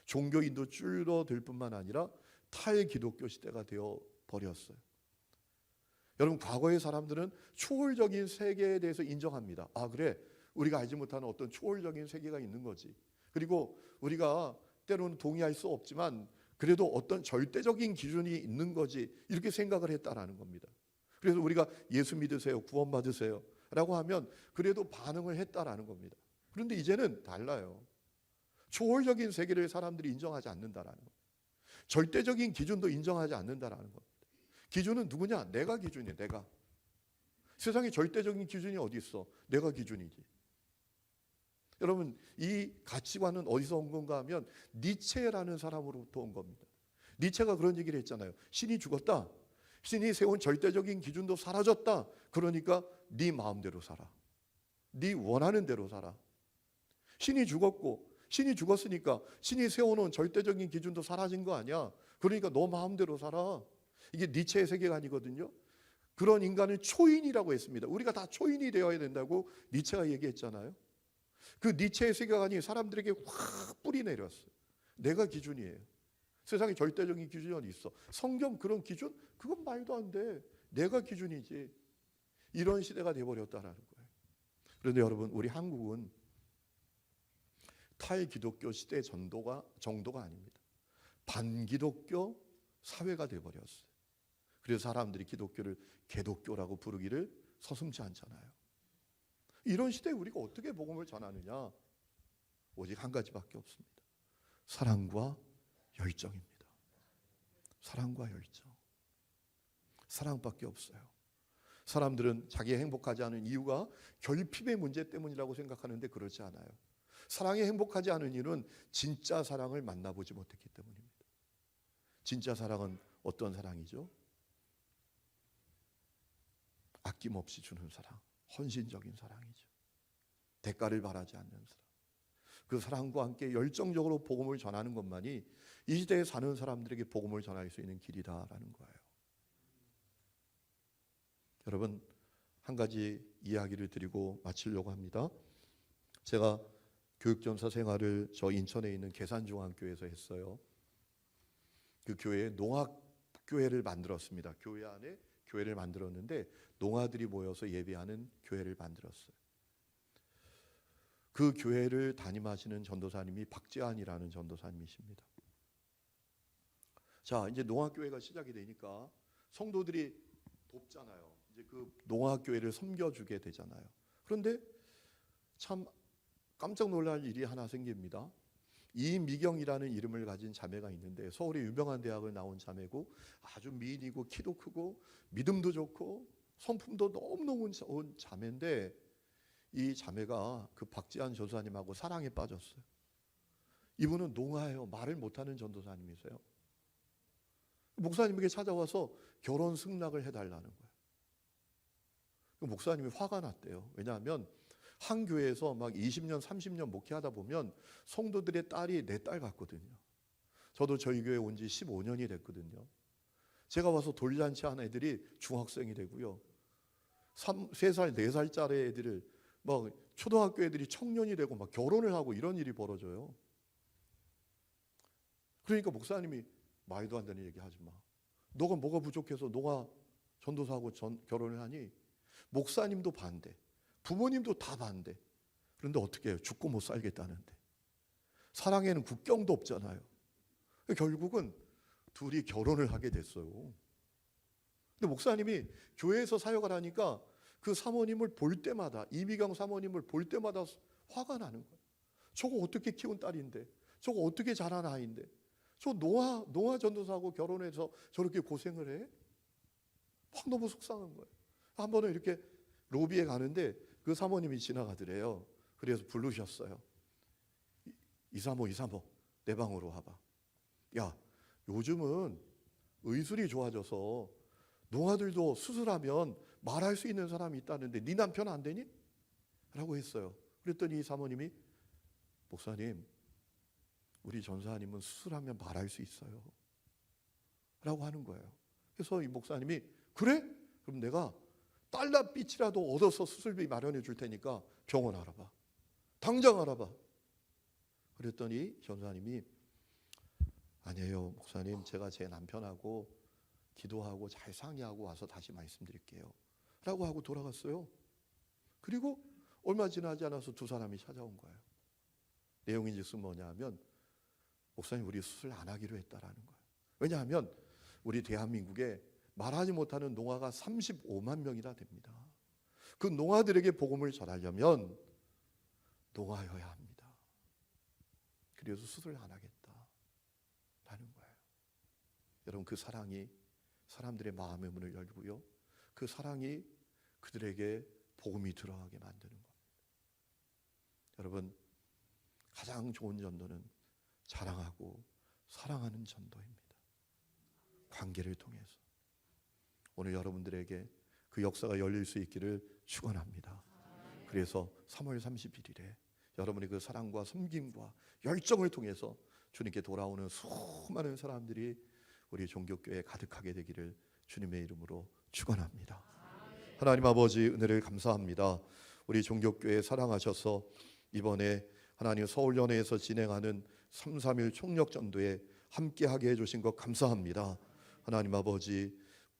종교인도 줄어들 뿐만 아니라 탈기독교 시대가 되어 버렸어요. 여러분, 과거의 사람들은 초월적인 세계에 대해서 인정합니다. 그래, 우리가 알지 못하는 어떤 초월적인 세계가 있는 거지. 그리고 우리가 때로는 동의할 수 없지만 그래도 어떤 절대적인 기준이 있는 거지, 이렇게 생각을 했다라는 겁니다. 그래서 우리가 예수 믿으세요, 구원 받으세요 라고 하면 그래도 반응을 했다라는 겁니다. 그런데 이제는 달라요. 초월적인 세계를 사람들이 인정하지 않는다라는 겁니다. 절대적인 기준도 인정하지 않는다라는 겁니다. 기준은 누구냐? 내가 기준이에요. 내가. 세상에 절대적인 기준이 어디 있어? 내가 기준이지. 여러분, 이 가치관은 어디서 온 건가 하면 니체라는 사람으로부터 온 겁니다. 니체가 그런 얘기를 했잖아요. 신이 죽었다. 신이 세운 절대적인 기준도 사라졌다. 그러니까 네 마음대로 살아. 네 원하는 대로 살아. 신이 죽었으니까 신이 세워놓은 절대적인 기준도 사라진 거 아니야. 그러니까 너 마음대로 살아. 이게 니체의 세계관이거든요. 그런 인간을 초인이라고 했습니다. 우리가 다 초인이 되어야 된다고 니체가 얘기했잖아요. 그 니체의 세계관이 사람들에게 확 뿌리 내렸어요. 내가 기준이에요. 세상에 절대적인 기준이 어디 있어? 성경 그런 기준? 그건 말도 안 돼. 내가 기준이지. 이런 시대가 돼버렸다라는 거예요. 그런데 여러분, 우리 한국은 탈기독교 시대 정도가 아닙니다. 반기독교 사회가 돼버렸어요. 그래서 사람들이 기독교를 개독교라고 부르기를 서슴지 않잖아요. 이런 시대에 우리가 어떻게 복음을 전하느냐? 오직 한 가지밖에 없습니다. 사랑과 열정입니다. 사랑과 열정. 사랑밖에 없어요. 사람들은 자기가 행복하지 않은 이유가 결핍의 문제 때문이라고 생각하는데 그렇지 않아요. 사랑이 행복하지 않은 이유는 진짜 사랑을 만나보지 못했기 때문입니다. 진짜 사랑은 어떤 사랑이죠? 아낌없이 주는 사랑, 헌신적인 사랑이죠. 대가를 바라지 않는 사랑. 그 사랑과 함께 열정적으로 복음을 전하는 것만이 이 시대에 사는 사람들에게 복음을 전할 수 있는 길이다라는 거예요. 여러분, 한 가지 이야기를 드리고 마치려고 합니다. 제가 교육전사 생활을 저 인천에 있는 계산중앙교회에서 했어요. 그 교회에 농학교회를 만들었습니다. 교회 안에 교회를 만들었는데 농아들이 모여서 예배하는 교회를 만들었어요. 그 교회를 담임하시는 전도사님이 박재환이라는 전도사님이십니다. 자, 이제 농학교회가 시작이 되니까 성도들이 돕잖아요. 이제 그 농학교회를 섬겨주게 되잖아요. 그런데 참 깜짝 놀랄 일이 하나 생깁니다. 이미경이라는 이름을 가진 자매가 있는데 서울의 유명한 대학을 나온 자매고 아주 미인이고 키도 크고 믿음도 좋고 성품도 너무너무 좋은 자매인데 이 자매가 그 박지한 전도사님하고 사랑에 빠졌어요. 이분은 농아예요. 말을 못하는 전도사님이세요. 목사님에게 찾아와서 결혼 승낙을 해달라는 거예요. 목사님이 화가 났대요. 왜냐하면 한 교회에서 막 20년, 30년 목회하다 보면 성도들의 딸이 내 딸 같거든요. 저도 저희 교회 온 지 15년이 됐거든요. 제가 와서 돌잔치 한 애들이 중학생이 되고요. 3살, 4살짜리 애들을 막 초등학교 애들이 청년이 되고 막 결혼을 하고 이런 일이 벌어져요. 그러니까 목사님이 말도 안 되는 얘기 하지 마. 너가 뭐가 부족해서 너가 전도사하고 결혼을 하니? 목사님도 반대. 부모님도 다 반대. 그런데 어떻게 해요? 죽고 못 살겠다는데. 사랑에는 국경도 없잖아요. 결국은 둘이 결혼을 하게 됐어요. 근데 목사님이 교회에서 사역을 하니까 그 사모님을 볼 때마다, 이미경 사모님을 볼 때마다 화가 나는 거예요. 저거 어떻게 키운 딸인데, 저거 어떻게 자란 아이인데, 저 노아 전도사하고 결혼해서 저렇게 고생을 해? 막 너무 속상한 거예요. 한 번은 이렇게 로비에 가는데 그 사모님이 지나가더래요. 그래서 부르셨어요. 이사모 내 방으로 와봐. 야, 요즘은 의술이 좋아져서 농아들도 수술하면 말할 수 있는 사람이 있다는데 네 남편 안 되니? 라고 했어요. 그랬더니 이 사모님이 목사님, 우리 전사님은 수술하면 말할 수 있어요. 라고 하는 거예요. 그래서 이 목사님이 그래? 그럼 내가 달러빚이라도 얻어서 수술비 마련해 줄 테니까 병원 알아봐. 당장 알아봐. 그랬더니 전사님이 아니에요 목사님, 제가 제 남편하고 기도하고 잘 상의하고 와서 다시 말씀드릴게요 라고 하고 돌아갔어요. 그리고 얼마 지나지 않아서 두 사람이 찾아온 거예요. 내용이 즉슨 뭐냐면 목사님, 우리 수술 안 하기로 했다라는 거예요. 왜냐하면 우리 대한민국에 말하지 못하는 농아가 35만 명이나 됩니다. 그 농아들에게 복음을 전하려면 농아여야 합니다. 그래서 수술을 안 하겠다라는 거예요. 여러분, 그 사랑이 사람들의 마음의 문을 열고요, 그 사랑이 그들에게 복음이 들어가게 만드는 겁니다. 여러분, 가장 좋은 전도는 자랑하고 사랑하는 전도입니다. 관계를 통해서 오늘 여러분들에게 그 역사가 열릴 수 있기를 축원합니다. 그래서 3월 31일에 여러분의 그 사랑과 섬김과 열정을 통해서 주님께 돌아오는 수많은 사람들이 우리 종교교회에 가득하게 되기를 주님의 이름으로 축원합니다. 하나님 아버지, 은혜를 감사합니다. 우리 종교교회 사랑하셔서 이번에 하나님 서울연회에서 진행하는 3.3.1 총력전도에 함께하게 해주신 것 감사합니다. 하나님 아버지,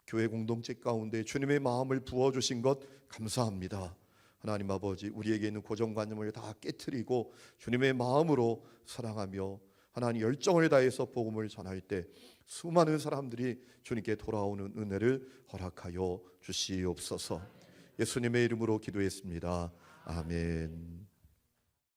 교회 공동체 가운데 주님의 마음을 부어주신 것 감사합니다. 하나님 아버지, 우리에게 있는 고정관념을 다 깨트리고 주님의 마음으로 사랑하며 하나님 열정을 다해서 복음을 전할 때 수많은 사람들이 주님께 돌아오는 은혜를 허락하여 주시옵소서. 예수님의 이름으로 기도했습니다. 아멘.